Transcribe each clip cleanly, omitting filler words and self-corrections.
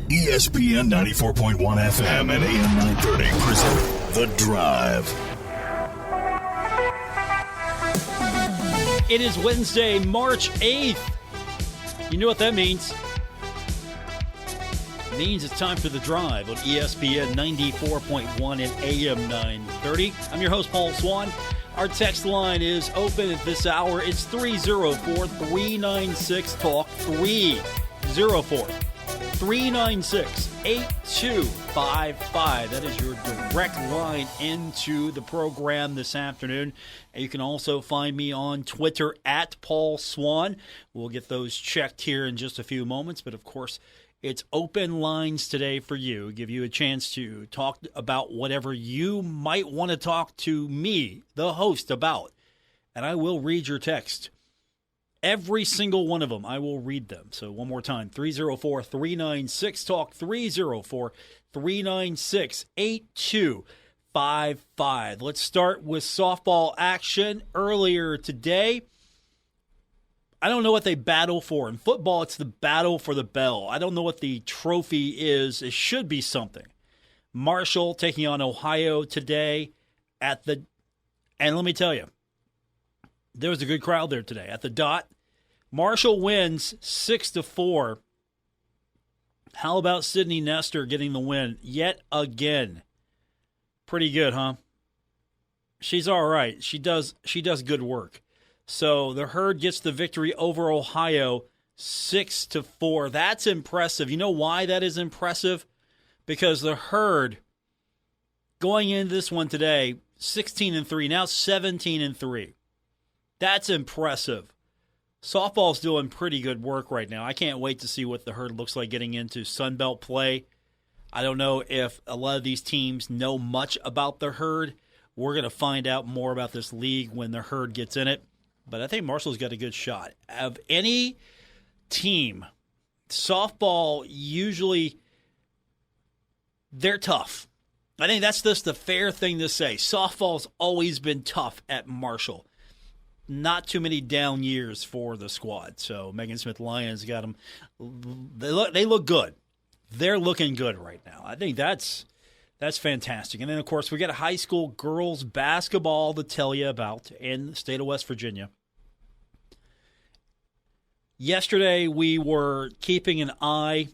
ESPN 94.1 FM and AM 930 present The Drive. It is Wednesday, March 8th. You know what that means. It means it's time for The Drive on ESPN 94.1 and AM 930. I'm your host, Paul Swann. Our text line is open at this hour. It's 304-396-TALK, 304-396-8255. That is your direct line into the program this afternoon. And you can also find me on Twitter at Paul Swann. We'll get those checked here in just a few moments. But, of course, it's open lines today for you. Give you a chance to talk about whatever you might want to talk to me, the host, about. And I will read your text. Every single one of them, I will read them. So one more time, 304-396-TALK, 304-396-8255. Let's start with softball action earlier today. I don't know what they battle for. In football, it's the battle for the bell. I don't know what the trophy is. It should be something. Marshall taking on Ohio today and let me tell you, there was a good crowd there today at the Dot. Marshall wins 6-4. How about Sydney Nestor getting the win yet again? Pretty good, huh? She's all right. She does good work. So the Herd gets the victory over Ohio 6-4. That's impressive. You know why that is impressive? Because the Herd, going into this one today, 16-3, now 17-3. That's impressive. Softball's doing pretty good work right now. I can't wait to see what the Herd looks like getting into Sun Belt play. I don't know if a lot of these teams know much about the Herd. We're going to find out more about this league when the Herd gets in it. But I think Marshall's got a good shot. Of any team, softball usually, they're tough. I think that's just the fair thing to say. Softball's always been tough at Marshall. Not too many down years for the squad. So Megan Smith Lyons got them. They look good. They're looking good right now. I think that's fantastic. And then, of course, we got high school girls basketball to tell you about in the state of West Virginia. Yesterday, we were keeping an eye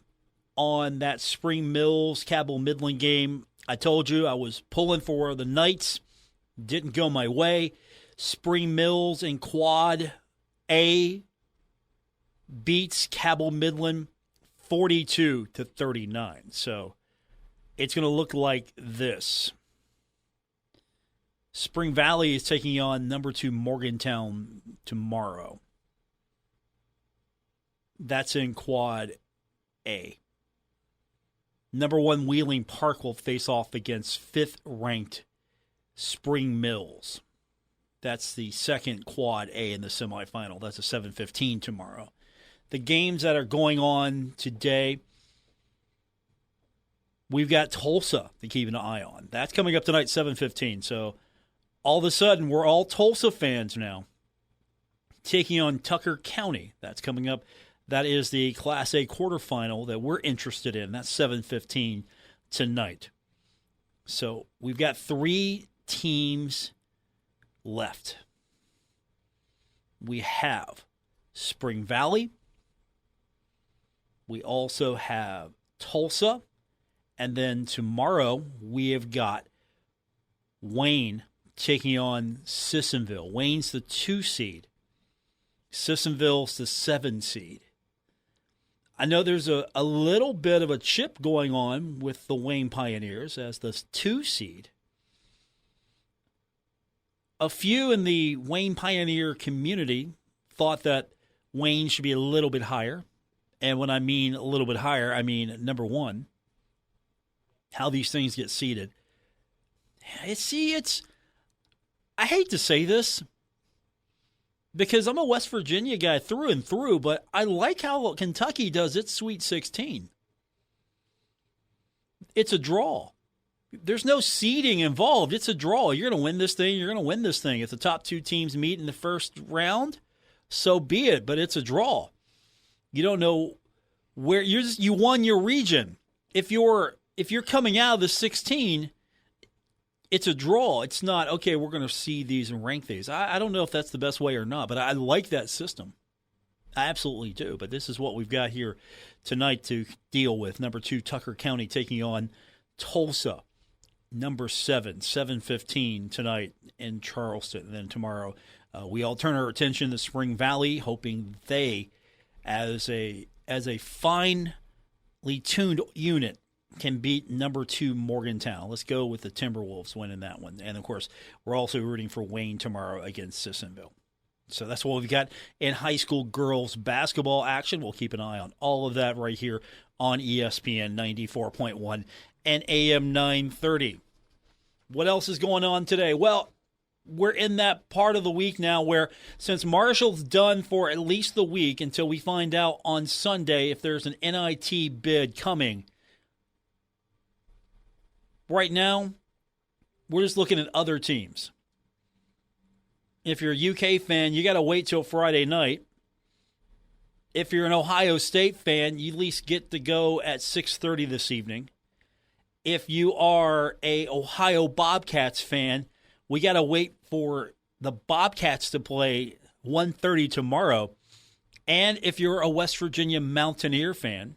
on that Spring Mills Cabell Midland game. I told you I was pulling for the Knights. Didn't go my way. Spring Mills in Quad A beats Cabell Midland 42-39. So it's going to look like this. Spring Valley is taking on number 2 Morgantown tomorrow. That's in Quad A. Number 1 Wheeling Park will face off against 5th-ranked Spring Mills. That's the second Quad A in the semifinal. That's a 7:15 tomorrow. The games that are going on today, we've got Tulsa to keep an eye on. That's coming up tonight, 7:15. So all of a sudden, we're all Tulsa fans now. Taking on Tucker County. That's coming up. That is the Class A quarterfinal that we're interested in. That's 7:15 tonight. So we've got 3 teams left. We have Spring Valley. We also have Tulsa. And then tomorrow we have got Wayne taking on Sissonville. Wayne's the 2 seed. Sissonville's the 7 seed. I know there's a little bit of a chip going on with the Wayne Pioneers as the 2 seed. A few in the Wayne Pioneer community thought that Wayne should be a little bit higher. And when I mean a little bit higher, I mean number 1. How these things get seeded. I hate to say this because I'm a West Virginia guy through and through, but I like how Kentucky does its Sweet 16. It's a draw. There's no seeding involved. It's a draw. You're going to win this thing. You're going to win this thing. If the top 2 teams meet in the first round, so be it, but it's a draw. You don't know where you won your region. if you're coming out of the 16, it's a draw. It's not, okay, we're going to seed these and rank these. I don't know if that's the best way or not, but I like that system. I absolutely do. But this is what we've got here tonight to deal with. Number 2, Tucker County taking on Tulsa. Number 7, 7:15 tonight in Charleston. And then tomorrow, we all turn our attention to Spring Valley, hoping they, as a finely tuned unit, can beat number 2 Morgantown. Let's go with the Timberwolves winning that one. And, of course, we're also rooting for Wayne tomorrow against Sissonville. So that's what we've got in high school girls basketball action. We'll keep an eye on all of that right here on ESPN 94.1 and AM 930. What else is going on today? Well, we're in that part of the week now where, since Marshall's done for at least the week until we find out on Sunday if there's an NIT bid coming, right now, we're just looking at other teams. If you're a UK fan, you got to wait till Friday night. If you're an Ohio State fan, you at least get to go at 6:30 this evening. If you are a Ohio Bobcats fan, we got to wait for the Bobcats to play 1:30 tomorrow. And if you're a West Virginia Mountaineer fan,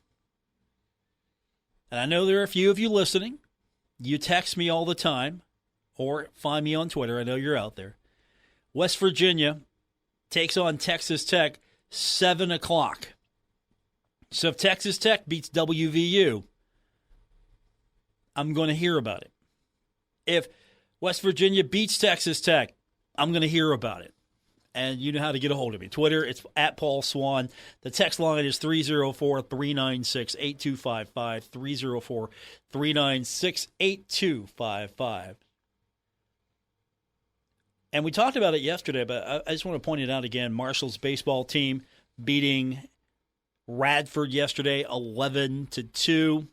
and I know there are a few of you listening, you text me all the time or find me on Twitter. I know you're out there. West Virginia takes on Texas Tech 7 o'clock. So if Texas Tech beats WVU, I'm going to hear about it. If West Virginia beats Texas Tech, I'm going to hear about it. And you know how to get a hold of me. Twitter, it's at Paul Swann. The text line is 304-396-8255, 304-396-8255. And we talked about it yesterday, but I just want to point it out again. Marshall's baseball team beating Radford yesterday 11-2.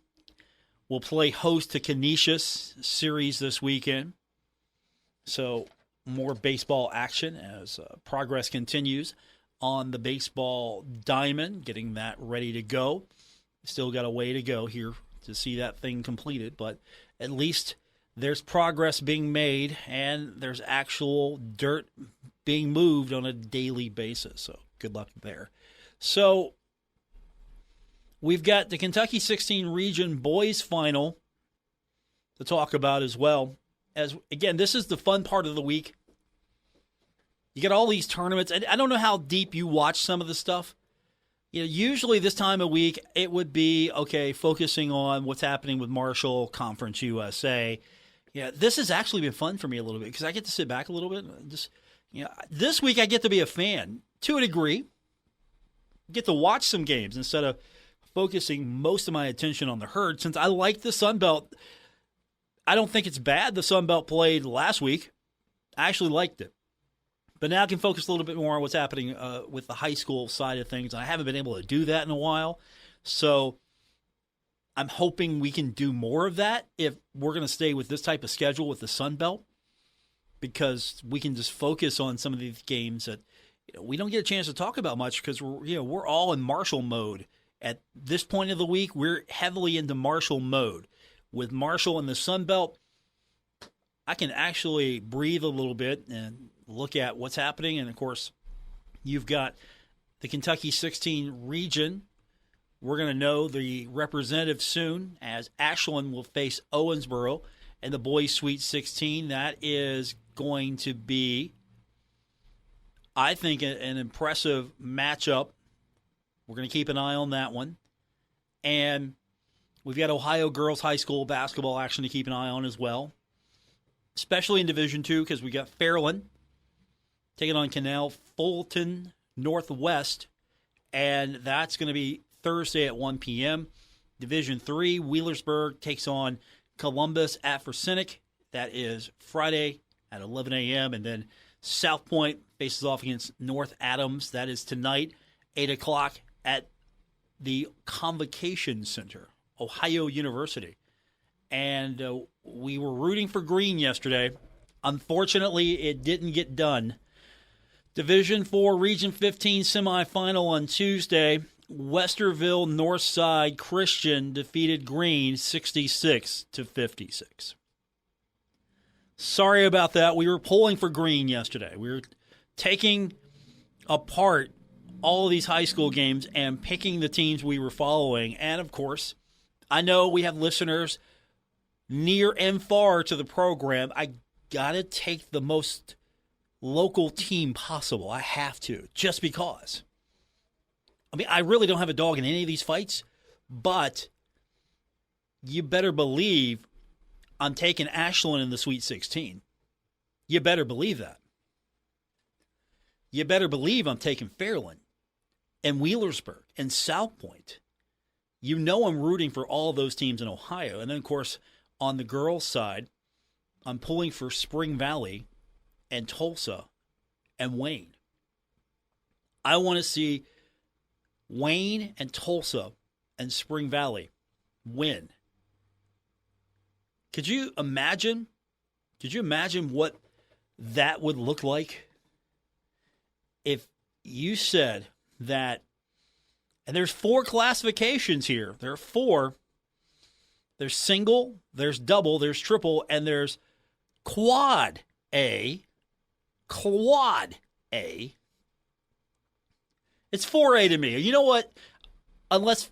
We'll play host to Canisius series this weekend. So more baseball action as progress continues on the baseball diamond, getting that ready to go. Still got a way to go here to see that thing completed, but at least there's progress being made and there's actual dirt being moved on a daily basis. So good luck there. So we've got the Kentucky 16 Region Boys Final to talk about as well. As again, this is the fun part of the week. You got all these tournaments. I don't know how deep you watch some of the stuff. Usually this time of week, it would be, okay, focusing on what's happening with Marshall, Conference USA. Yeah, this has actually been fun for me a little bit because I get to sit back a little bit. This week I get to be a fan to a degree. Get to watch some games instead of focusing most of my attention on the herd. Since I like the Sun Belt, I don't think it's bad the Sun Belt played last week. I actually liked it. But now I can focus a little bit more on what's happening with the high school side of things. I haven't been able to do that in a while. So I'm hoping we can do more of that if we're going to stay with this type of schedule with the Sun Belt, because we can just focus on some of these games that we don't get a chance to talk about much because we're all in Marshall mode. At this point of the week, we're heavily into Marshall mode. With Marshall and the Sun Belt, I can actually breathe a little bit and look at what's happening. And, of course, you've got the Kentucky 16 region. We're going to know the representative soon as Ashland will face Owensboro in the boys' Sweet 16. That is going to be, I think, an impressive matchup. We're going to keep an eye on that one. And we've got Ohio girls high school basketball action to keep an eye on as well, especially in Division II because we got Fairland taking on Canal Fulton Northwest, and that's going to be Thursday at 1 p.m. Division III, Wheelersburg takes on Columbus at Forsynic. That is Friday at 11 a.m. And then South Point faces off against North Adams. That is tonight, 8 o'clock at the Convocation Center, Ohio University. And we were rooting for green yesterday. Unfortunately, it didn't get done. Division IV Region 15 semifinal on Tuesday. Westerville Northside Christian defeated Green 66-56. Sorry about that. We were pulling for Green yesterday. We were taking apart all of these high school games and picking the teams we were following. And, of course, I know we have listeners near and far to the program. I got to take the most local team possible. I have to, just because. I mean, I really don't have a dog in any of these fights, but you better believe I'm taking Ashland in the Sweet 16. You better believe that. You better believe I'm taking Fairland and Wheelersburg and South Point. You know I'm rooting for all those teams in Ohio. And then, of course, on the girls' side, I'm pulling for Spring Valley and Tulsa and Wayne. I want to see Wayne and Tulsa and Spring Valley win. Could you imagine what that would look like if you said that, and there's 4 classifications here. There are 4. There's single, there's double, there's triple, and there's quad A. Quad A. It's 4A to me. You know what? Unless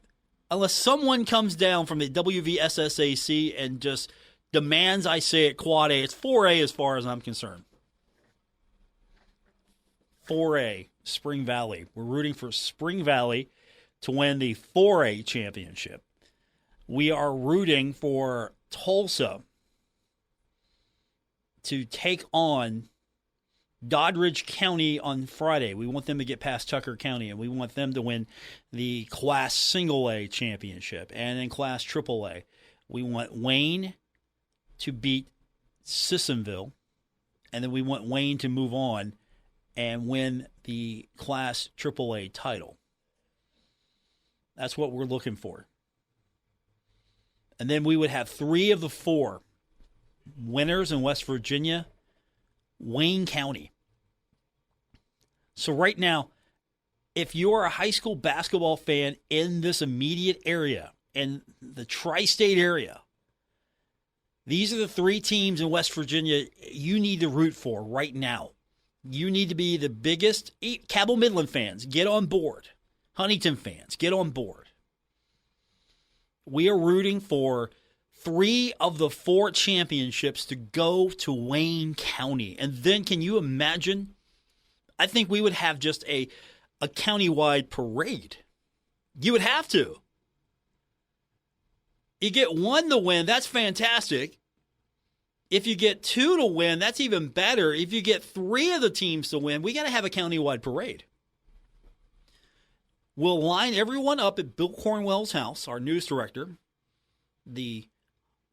someone comes down from the WVSSAC and just demands I say it quad A, it's 4A as far as I'm concerned. 4A, Spring Valley. We're rooting for Spring Valley to win the 4A championship. We are rooting for Tulsa to take on Doddridge County on Friday. We want them to get past Tucker County, and we want them to win the Class Single A championship. And in Class Triple A, we want Wayne to beat Sissonville, and then we want Wayne to move on and win the Class Triple A title. That's what we're looking for. And then we would have 3 of the 4 winners in West Virginia, Wayne County. So right now, if you're a high school basketball fan in this immediate area, in the tri-state area, these are the 3 teams in West Virginia you need to root for right now. You need to be the biggest. Cabell Midland fans, get on board. Huntington fans, get on board. We are rooting for 3 of the 4 championships to go to Wayne County. And then can you imagine? I think we would have just a countywide parade. You would have to. You get 1 to win, that's fantastic. If you get 2 to win, that's even better. If you get 3 of the teams to win, we got to have a countywide parade. We'll line everyone up at Bill Cornwell's house, our news director, the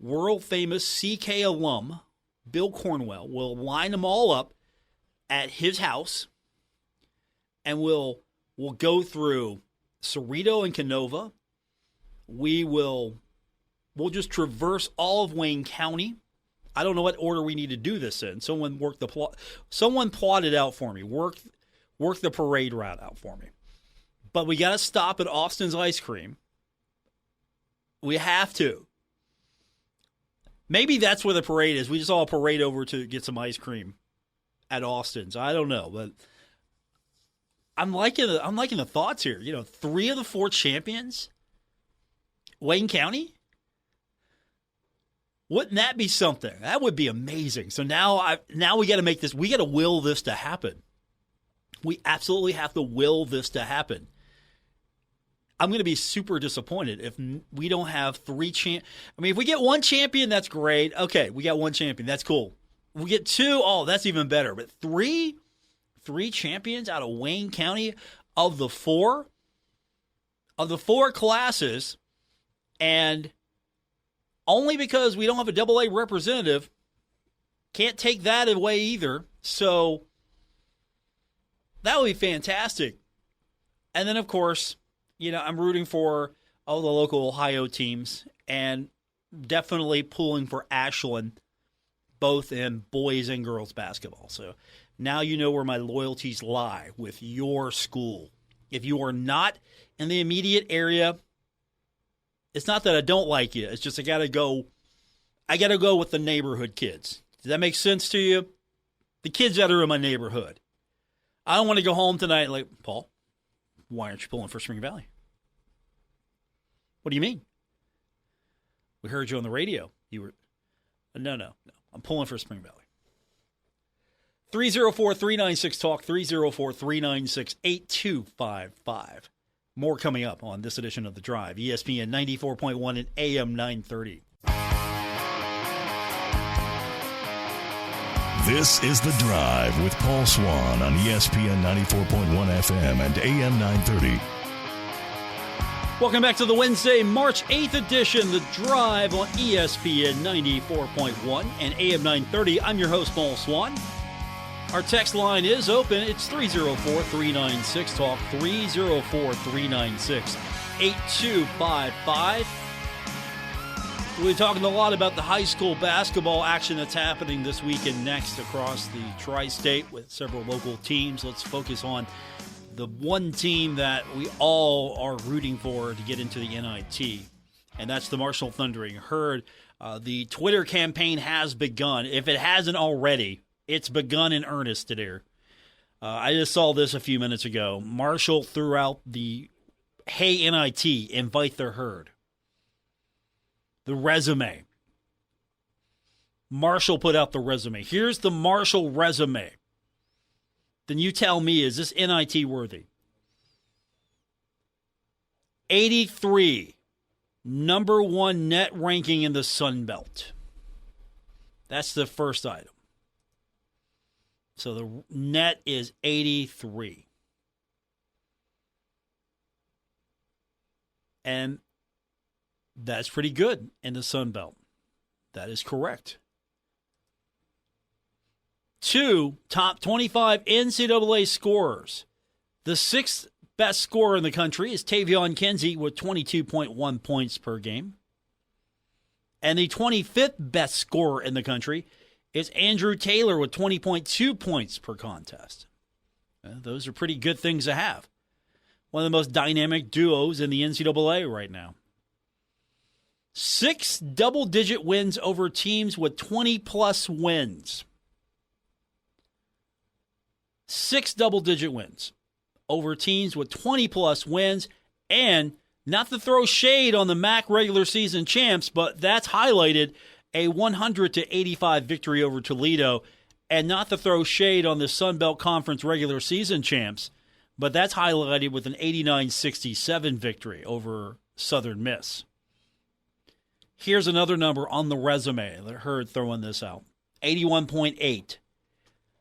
world-famous CK alum, Bill Cornwell. We'll line them all up at his house, and we'll go through Cerrito and Canova. We'll just traverse all of Wayne County. I don't know what order we need to do this in. Someone plot it out for me. Work the parade route out for me. But we got to stop at Austin's Ice Cream. We have to. Maybe that's where the parade is. We just all parade over to get some ice cream at Austin's. I don't know, but I'm liking the thoughts here. 3 of the 4 champions, Wayne County. Wouldn't that be something? That would be amazing. So now we got to make this. We got to will this to happen. We absolutely have to will this to happen. I'm going to be super disappointed if we don't have 3 if we get 1 champion, that's great. Okay, we got 1 champion. That's cool. We get 2, that's even better. But 3 champions out of Wayne County of the 4 classes, and only because we don't have a AA representative, can't take that away either. So that would be fantastic. And then, of course, I'm rooting for all the local Ohio teams and definitely pulling for Ashland, both in boys and girls basketball. So now you know where my loyalties lie with your school. If you are not in the immediate area, it's not that I don't like you. It's just I got to go with the neighborhood kids. Does that make sense to you? The kids that are in my neighborhood. I don't want to go home tonight like, Paul, why aren't you pulling for Spring Valley? What do you mean? We heard you on the radio. You were, no. I'm pulling for Spring Valley. 304-396-TALK, 304-396-8255. More coming up on this edition of The Drive, ESPN 94.1 and AM 930. This is The Drive with Paul Swann on ESPN 94.1 FM and AM 930. Welcome back to the Wednesday, March 8th edition, The Drive on ESPN 94.1 and AM 930. I'm your host, Paul Swann. Our text line is open. It's 304-396-TALK, 304-396-8255. We're talking a lot about the high school basketball action that's happening this week and next across the tri-state with several local teams. Let's focus on the one team that we all are rooting for to get into the NIT, and that's the Marshall Thundering Herd. The Twitter campaign has begun. If it hasn't already, it's begun in earnest today. I just saw this a few minutes ago. Marshall threw out the Hey NIT, invite the herd. The resume. Marshall put out the resume. Here's the Marshall resume. Then you tell me, is this NIT worthy? 83, number one net ranking in the Sun Belt. That's the first item. So the net is 83. And that's pretty good in the Sun Belt. That is correct. 2, top 25 NCAA scorers. The 6th best scorer in the country is Tavion Kinsey with 22.1 points per game. And the 25th best scorer in the country is Andrew Taylor with 20.2 points per contest. Those are pretty good things to have. One of the most dynamic duos in the NCAA right now. 6 double-digit wins over teams with 20-plus wins. 6 double-digit wins over teams with 20-plus wins. And not to throw shade on the MAC regular season champs, but that's highlighted a 100-85 victory over Toledo. And not to throw shade on the Sun Belt Conference regular season champs, but that's highlighted with an 89-67 victory over Southern Miss. Here's another number on the resume. I heard throwing this out. 81.8.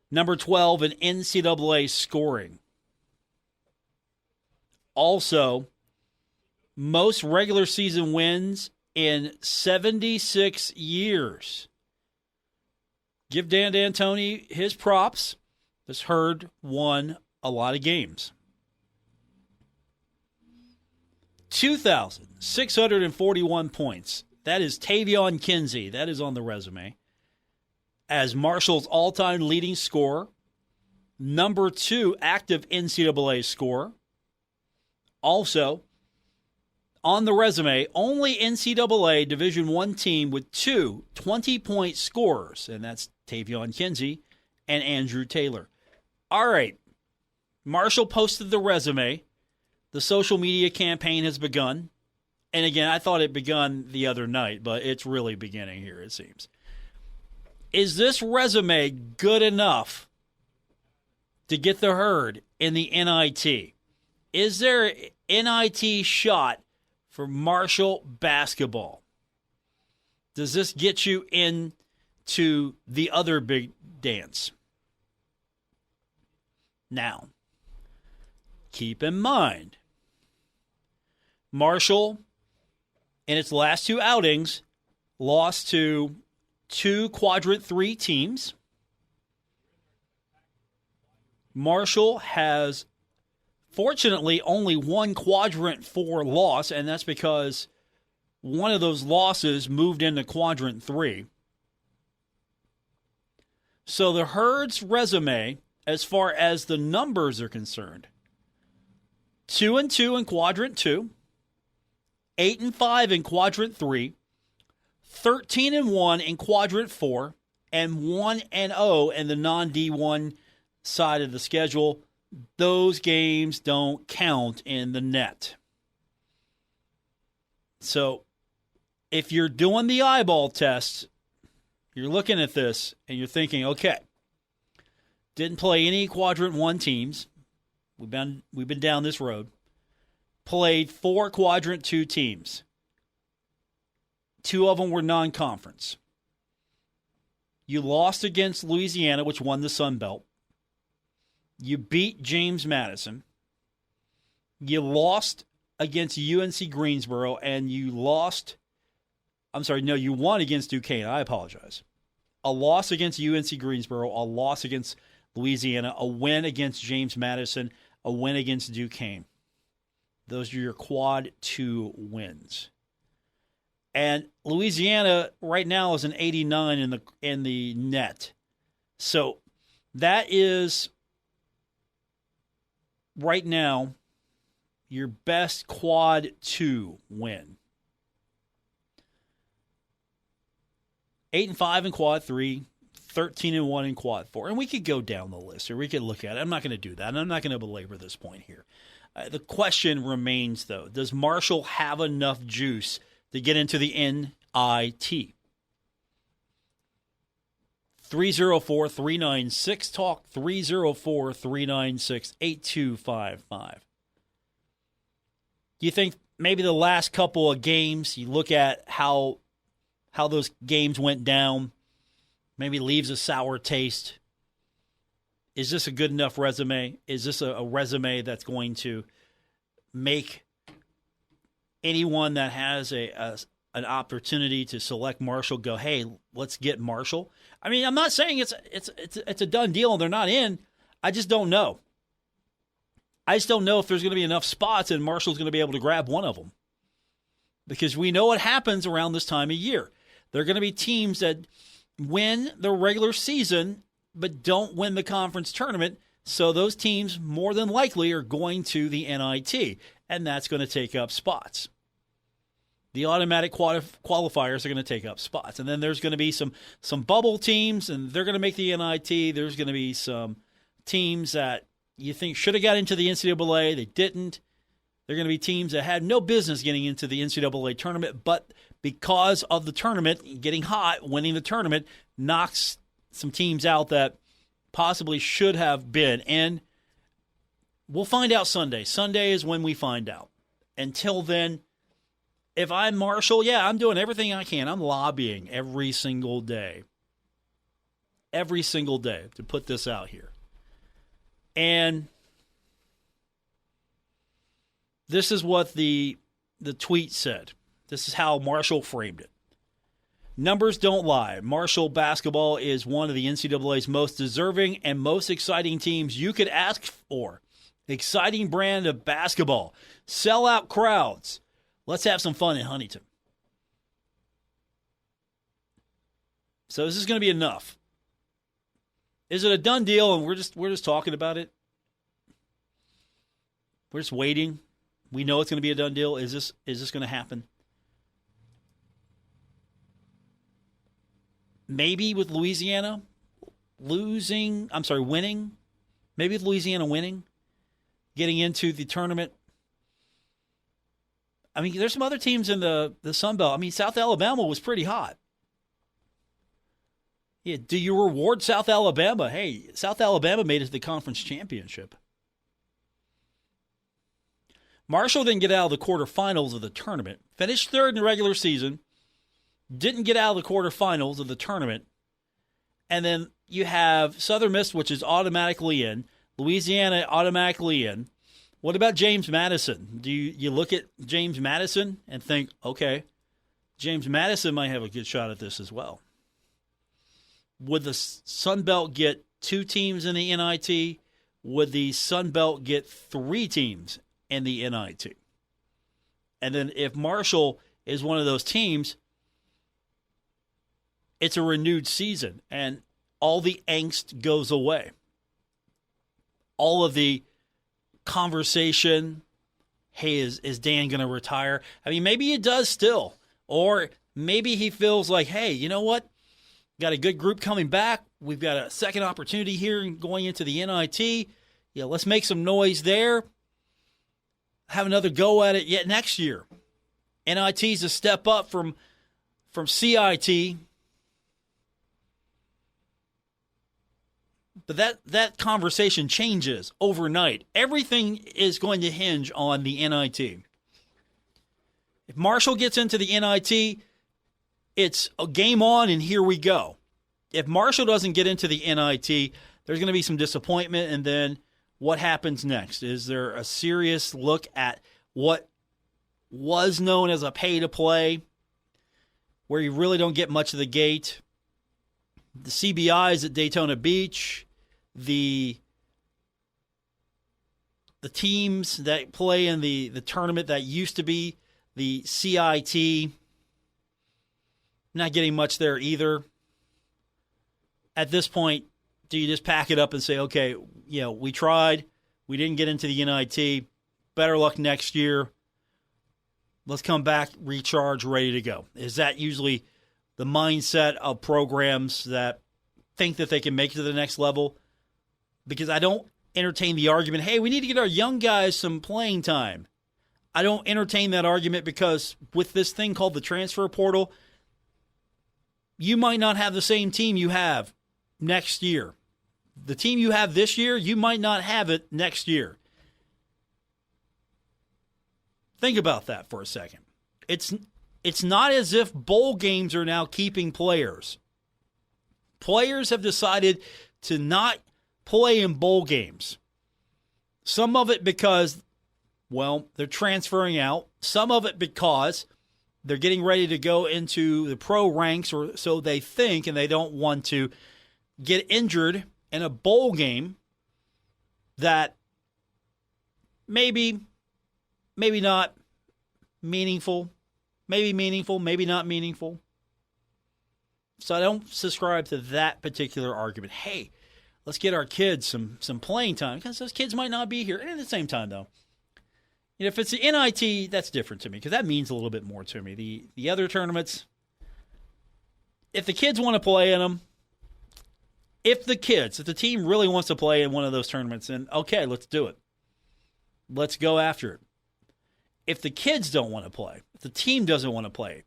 Number 12 in NCAA scoring. Also, most regular season wins in 76 years. Give Dan D'Antoni his props. This Herd won a lot of games. 2,641 points. That is Tavion Kinsey. That is on the resume. As Marshall's all-time leading scorer. Number 2 active NCAA scorer. Also, on the resume, only NCAA Division I team with 2 20-point scorers, and that's Tavion Kinsey and Andrew Taylor. All right, Marshall posted the resume. The social media campaign has begun. And again, I thought it begun the other night, but it's really beginning here, it seems. Is this resume good enough to get the Herd in the NIT? Is there an NIT shot for Marshall basketball? Does this get you into the other big dance? Now, keep in mind, Marshall, in its last 2 outings, lost to 2 Quadrant 3 teams. Marshall has, fortunately, only 1 Quadrant 4 loss, and that's because one of those losses moved into Quadrant 3. So the Herd's resume, as far as the numbers are concerned, 2-2 in quadrant 2, 8-5 in quadrant 3, 13-1 in quadrant 4, and 1-0 in the non-D1 side of the schedule. Those games don't count in the net. So if you're doing the eyeball test, you're looking at this and you're thinking, okay, didn't play any quadrant 1 teams. We've been down this road. Played 4 quadrant 2 teams. 2 of them were non-conference. You lost against Louisiana, which won the Sun Belt. You beat James Madison. You lost against UNC Greensboro, and you won against Duquesne. I apologize. A loss against UNC Greensboro, a loss against Louisiana, a win against James Madison, a win against Duquesne. Those are your quad 2 wins. And Louisiana right now is an 89 in the net. So that is right now your best quad 2 win. 8-5 in quad 3, 13-1 in quad 4. And we could go down the list, or we could look at it. I'm not going to do that, and I'm not going to belabor this point here. The question remains, though, does Marshall have enough juice to get into the NIT? 304-396-TALK, 304-396-8255. Do you think maybe the last couple of games, you look at how those games went down, maybe leaves a sour taste? Is this a good enough resume? Is this a resume that's going to make anyone that has an opportunity to select Marshall go, hey, let's get Marshall? I mean, I'm not saying it's a done deal and they're not in. I just don't know. I just don't know if there's going to be enough spots and Marshall's going to be able to grab one of them. Because we know what happens around this time of year. There are going to be teams that win the regular season but don't win the conference tournament, so those teams more than likely are going to the NIT, and that's going to take up spots. The automatic qualifiers are going to take up spots. And then there's going to be some bubble teams, and they're going to make the NIT. There's going to be some teams that you think should have got into the NCAA. They didn't. There are going to be teams that had no business getting into the NCAA tournament, but because of the tournament, getting hot, winning the tournament, knocks some teams out that possibly should have been. And we'll find out Sunday. Sunday is when we find out. Until then, if I'm Marshall, yeah, I'm doing everything I can. I'm lobbying every single day. Every single day to put this out here. And this is what the tweet said. This is how Marshall framed it. Numbers don't lie. Marshall basketball is one of the NCAA's most deserving and most exciting teams you could ask for. Exciting brand of basketball. Sellout crowds. Let's have some fun in Huntington. So this is going to be enough. Is it a done deal and we're just talking about it? We're just waiting. We know it's going to be a done deal. Is this going to happen? Maybe with Louisiana winning. Maybe with Louisiana winning, getting into the tournament. I mean, there's some other teams in the Sun Belt. I mean, South Alabama was pretty hot. Yeah, do you reward South Alabama? Hey, South Alabama made it to the conference championship. Marshall didn't get out of the quarterfinals of the tournament. Finished third in the regular season. Didn't get out of the quarterfinals of the tournament. And then you have Southern Miss, which is automatically in. Louisiana automatically in. What about James Madison? Do you look at James Madison and think, okay, James Madison might have a good shot at this as well? Would the Sun Belt get 2 teams in the NIT? Would the Sun Belt get 3 teams in the NIT? And then if Marshall is one of those teams, it's a renewed season, and all the angst goes away. All of the conversation hey, is Dan going to retire? I mean, maybe he does still. Or maybe he feels like, hey, you know what? Got a good group coming back. We've got a second opportunity here going into the NIT. Yeah, let's make some noise there. Have another go at it yet next year. NIT's a step up from CIT. But that conversation changes overnight. Everything is going to hinge on the NIT. If Marshall gets into the NIT, it's a game on and here we go. If Marshall doesn't get into the NIT, there's going to be some disappointment, and then what happens next? Is there a serious look at what was known as a pay-to-play, where you really don't get much of the gate? The CBIs at Daytona Beach, the teams that play in the tournament that used to be the CIT, not getting much there either. At this point, do you just pack it up and say, okay, we tried, we didn't get into the NIT, better luck next year, let's come back, recharge, ready to go? Is that usually the mindset of programs that think that they can make it to the next level? Because I don't entertain the argument, hey, we need to get our young guys some playing time. I don't entertain that argument because with this thing called the transfer portal, you might not have the same team you have next year. The team you have this year, you might not have it next year. Think about that for a second. It's not as if bowl games are now keeping players. Players have decided to not play in bowl games. Some of it because, they're transferring out. Some of it because they're getting ready to go into the pro ranks, or so they think, and they don't want to get injured in a bowl game that maybe not meaningful, maybe not meaningful. So I don't subscribe to that particular argument. Hey, let's get our kids some playing time, because those kids might not be here. And at the same time, though, if it's the NIT, that's different to me, because that means a little bit more to me. The other tournaments, if the kids want to play in them, if the team really wants to play in one of those tournaments, then okay, let's do it. Let's go after it. If the kids don't want to play, if the team doesn't want to play,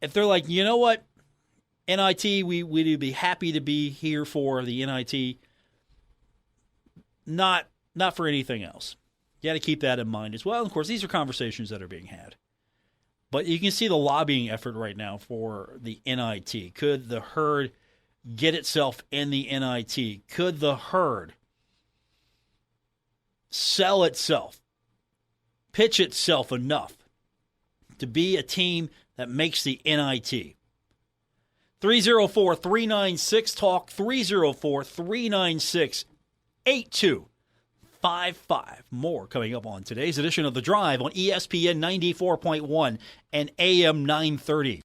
if they're like, you know what, NIT, we'd be happy to be here for the NIT, not for anything else. You got to keep that in mind as well. And of course, these are conversations that are being had. But you can see the lobbying effort right now for the NIT. Could the herd get itself in the NIT? Could the herd sell itself, pitch itself enough to be a team that makes the NIT? 304-396-TALK, 304-396-8255. More coming up on today's edition of The Drive on ESPN 94.1 and AM 930.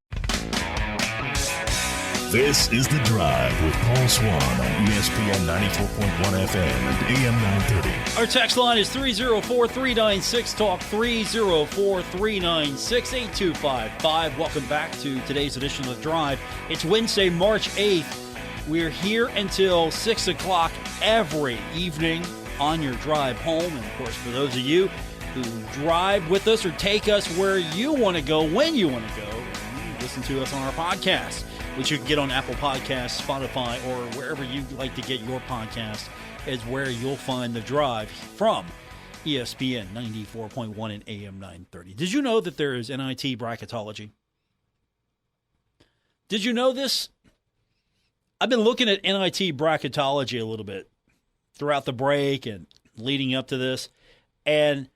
This is The Drive with Paul Swann on ESPN 94.1 FM and AM 930. Our text line is 304-396-TALK, 304-396-8255. Welcome back to today's edition of The Drive. It's Wednesday, March 8th. We're here until 6 o'clock every evening on your drive home. And, of course, for those of you who drive with us or take us where you want to go, when you want to go, listen to us on our podcast, which you can get on Apple Podcasts, Spotify, or wherever you like to get your podcast, is where you'll find The Drive from ESPN 94.1 and AM 930. Did you know that there is NIT bracketology? Did you know this? I've been looking at NIT bracketology a little bit throughout the break and leading up to this, and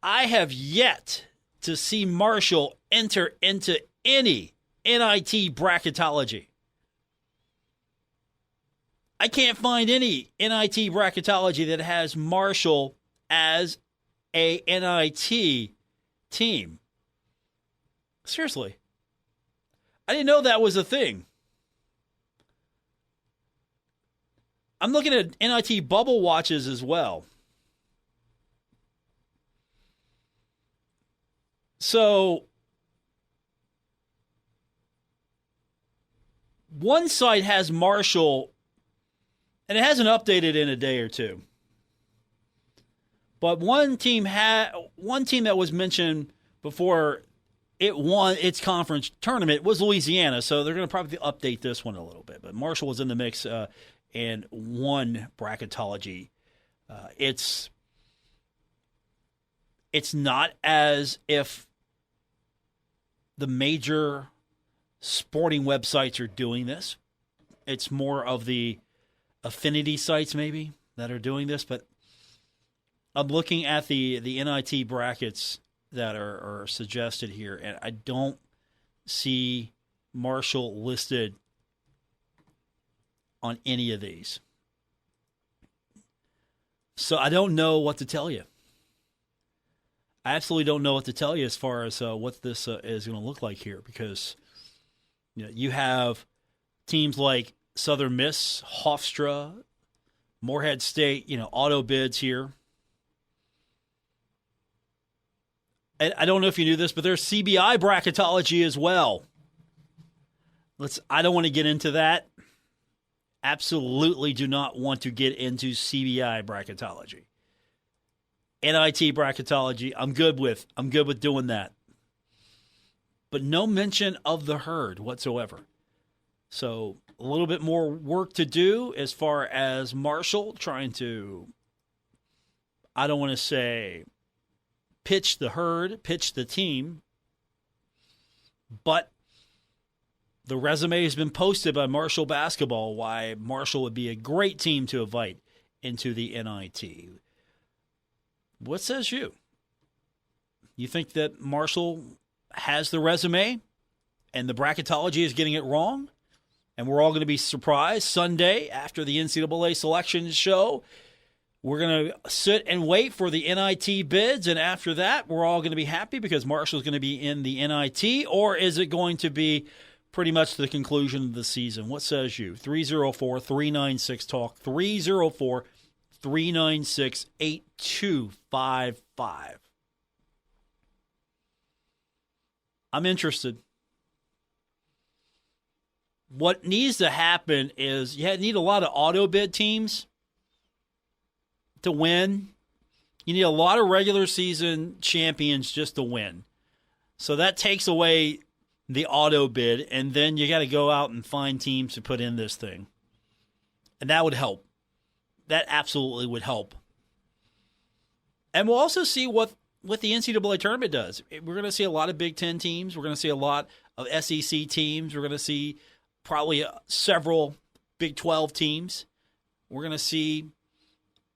I have yet to see Marshall enter into any NIT bracketology. I can't find any NIT bracketology that has Marshall as a NIT team. Seriously. I didn't know that was a thing. I'm looking at NIT bubble watches as well. So one site has Marshall, and it hasn't updated in a day or two. But one team that was mentioned before it won its conference tournament was Louisiana, so they're going to probably update this one a little bit. But Marshall was in the mix and won bracketology. It's not as if the major sporting websites are doing this. It's more of the affinity sites maybe that are doing this, but I'm looking at the NIT brackets that are suggested here, and I don't see Marshall listed on any of these. So I don't know what to tell you. I absolutely don't know what to tell you as far as what this is going to look like here, because you have teams like Southern Miss, Hofstra, Morehead State, auto bids here. And I don't know if you knew this, but there's CBI bracketology as well. I don't want to get into that. Absolutely do not want to get into CBI bracketology. NIT bracketology, I'm good with doing that. But no mention of the herd whatsoever. So a little bit more work to do as far as Marshall trying to, I don't want to say pitch the herd, pitch the team, but the resume has been posted by Marshall basketball why Marshall would be a great team to invite into the NIT. What says you? You think that Marshall has the resume and the bracketology is getting it wrong? And we're all going to be surprised Sunday after the NCAA selection show. We're going to sit and wait for the NIT bids, and after that, we're all going to be happy because Marshall's going to be in the NIT, or is it going to be pretty much the conclusion of the season? What says you? 304-396-TALK, 304-396-8255. I'm interested. What needs to happen is you need a lot of auto bid teams to win. You need a lot of regular season champions just to win. So that takes away the auto bid, and then you got to go out and find teams to put in this thing. And that would help. That absolutely would help. And we'll also see what the NCAA tournament does. We're going to see a lot of Big Ten teams. We're going to see a lot of SEC teams. We're going to see probably several Big 12 teams. We're going to see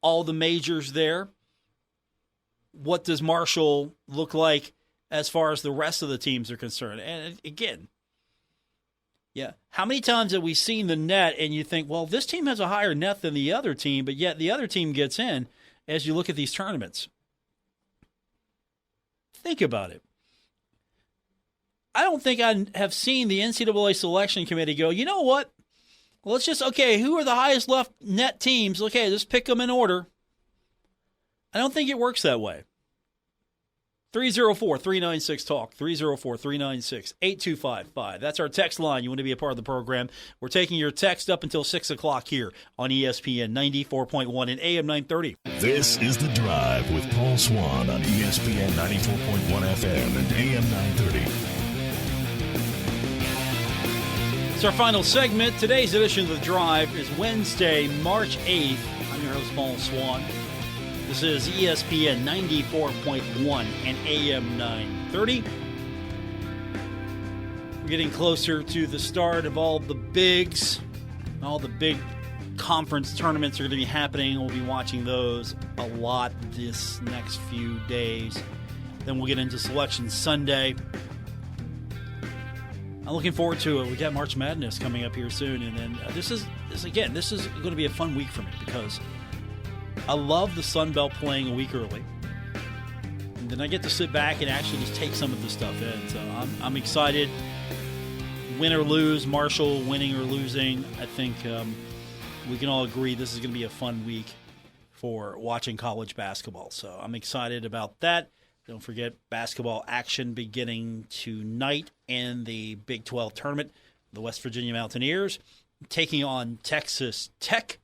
all the majors there. What does Marshall look like as far as the rest of the teams are concerned? And again, how many times have we seen the net and you think, well, this team has a higher net than the other team, but yet the other team gets in as you look at these tournaments? Think about it. I don't think I have seen the NCAA selection committee go, you know what? Let's just, who are the highest left net teams? Okay, just pick them in order. I don't think it works that way. 304-396-TALK, 304-396-8255. That's our text line. You want to be a part of the program. We're taking your text up until 6 o'clock here on ESPN 94.1 and AM 930. This is The Drive with Paul Swann on ESPN 94.1 FM and AM 930. It's our final segment. Today's edition of The Drive is Wednesday, March 8th. I'm your host, Paul Swann. This is ESPN 94.1 and AM 930. We're getting closer to the start of all the bigs. All the big conference tournaments are going to be happening. We'll be watching those a lot this next few days. Then we'll get into Selection Sunday. I'm looking forward to it. We got March Madness coming up here soon, and then this is going to be a fun week for me because I love the Sun Belt playing a week early, and then I get to sit back and actually just take some of the stuff in. So I'm excited. Win or lose, Marshall winning or losing, I think we can all agree this is going to be a fun week for watching college basketball. So I'm excited about that. Don't forget basketball action beginning tonight in the Big 12 tournament. The West Virginia Mountaineers taking on Texas Tech.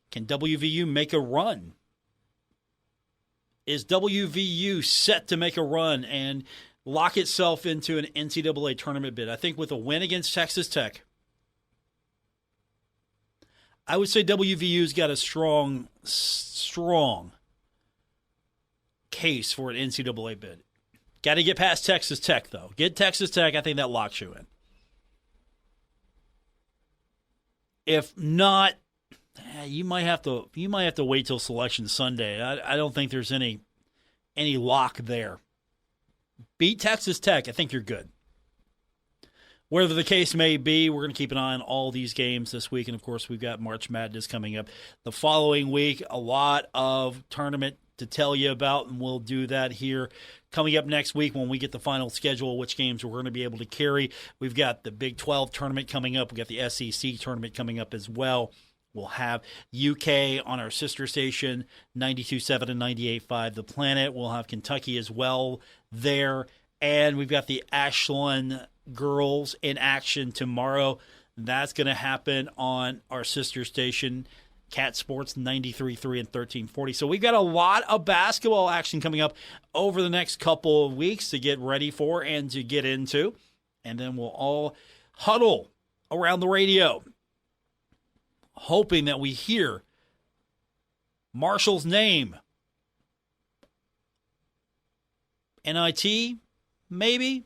Can WVU make a run? Is WVU set to make a run and lock itself into an NCAA tournament bid? I think with a win against Texas Tech, I would say WVU's got a strong case for an NCAA bid. Got to get past Texas Tech, though. Get Texas Tech, I think that locks you in. If not, you might have to wait till Selection Sunday. I don't think there's any lock there. Beat Texas Tech, I think you're good. Whatever the case may be, we're going to keep an eye on all these games this week. And, of course, we've got March Madness coming up the following week. A lot of tournament to tell you about, and we'll do that here coming up next week when we get the final schedule, which games we're going to be able to carry. We've got the Big 12 tournament coming up. We've got the SEC tournament coming up as well. We'll have UK on our sister station, 92.7 and 98.5 The Planet. We'll have Kentucky as well there. And we've got the Ashland girls in action tomorrow. That's going to happen on our sister station, Cat Sports 93.3 and 1340. So we've got a lot of basketball action coming up over the next couple of weeks to get ready for and to get into. And then we'll all huddle around the radio, hoping that we hear Marshall's name. NIT, maybe?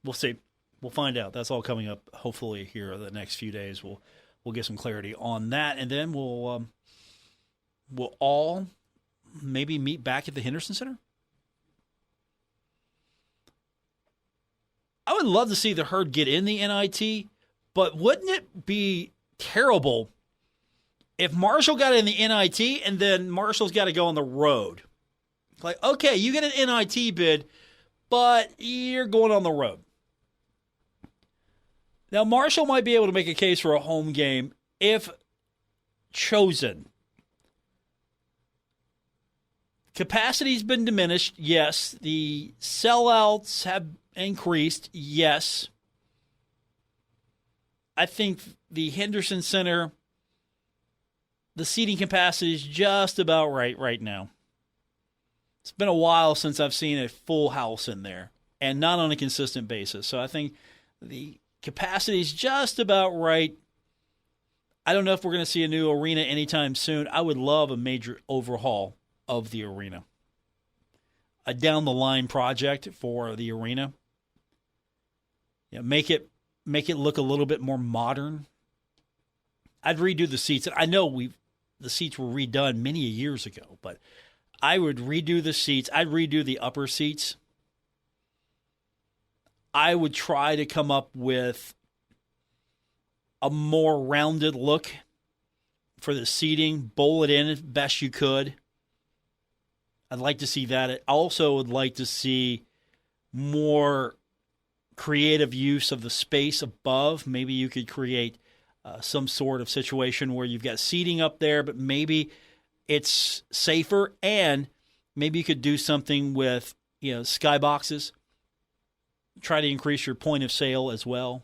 We'll see. We'll find out. That's all coming up hopefully here the next few days. We'll get some clarity on that, and then we'll all maybe meet back at the Henderson Center. I would love to see the Herd get in the NIT, but wouldn't it be terrible if Marshall got in the NIT and then Marshall's got to go on the road? Like, okay, you get an NIT bid, but you're going on the road. Now, Marshall might be able to make a case for a home game if chosen. Capacity's been diminished, yes. The sellouts have increased, yes. I think the Henderson Center, the seating capacity is just about right now. It's been a while since I've seen a full house in there, and not on a consistent basis. So I think the capacity is just about right. I don't know if we're going to see a new arena anytime soon. I would love a major overhaul of the arena. A down-the-line project for the arena. Yeah, make it look a little bit more modern. I'd redo the seats. I know the seats were redone many years ago, but I would redo the seats. I'd redo the upper seats. I would try to come up with a more rounded look for the seating, bowl it in as best you could. I'd like to see that. I also would like to see more creative use of the space above. Maybe you could create some sort of situation where you've got seating up there, but maybe it's safer, and maybe you could do something with, skyboxes. Try to increase your point of sale as well.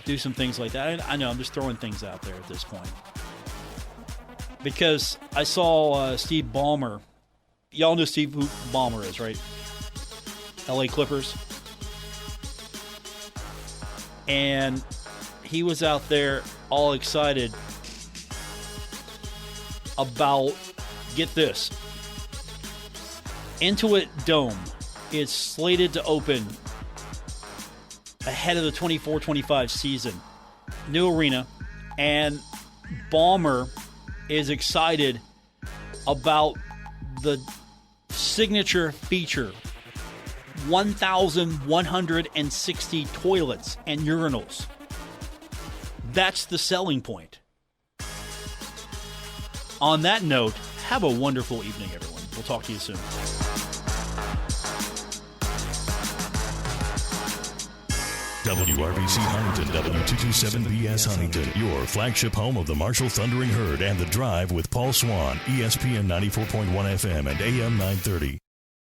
Do some things like that. I know I'm just throwing things out there at this point. Because I saw Steve Ballmer. Y'all know Steve Ballmer is, right? LA Clippers. And he was out there all excited about, get this, Intuit Dome is slated to open ahead of the 24-25 season. New arena. And Ballmer is excited about the signature feature, 1,160 toilets and urinals. That's the selling point. On that note, have a wonderful evening, everyone. We'll talk to you soon. WRVC Huntington, W227BS Huntington, your flagship home of the Marshall Thundering Herd and The Drive with Paul Swann, ESPN 94.1 FM and AM 930.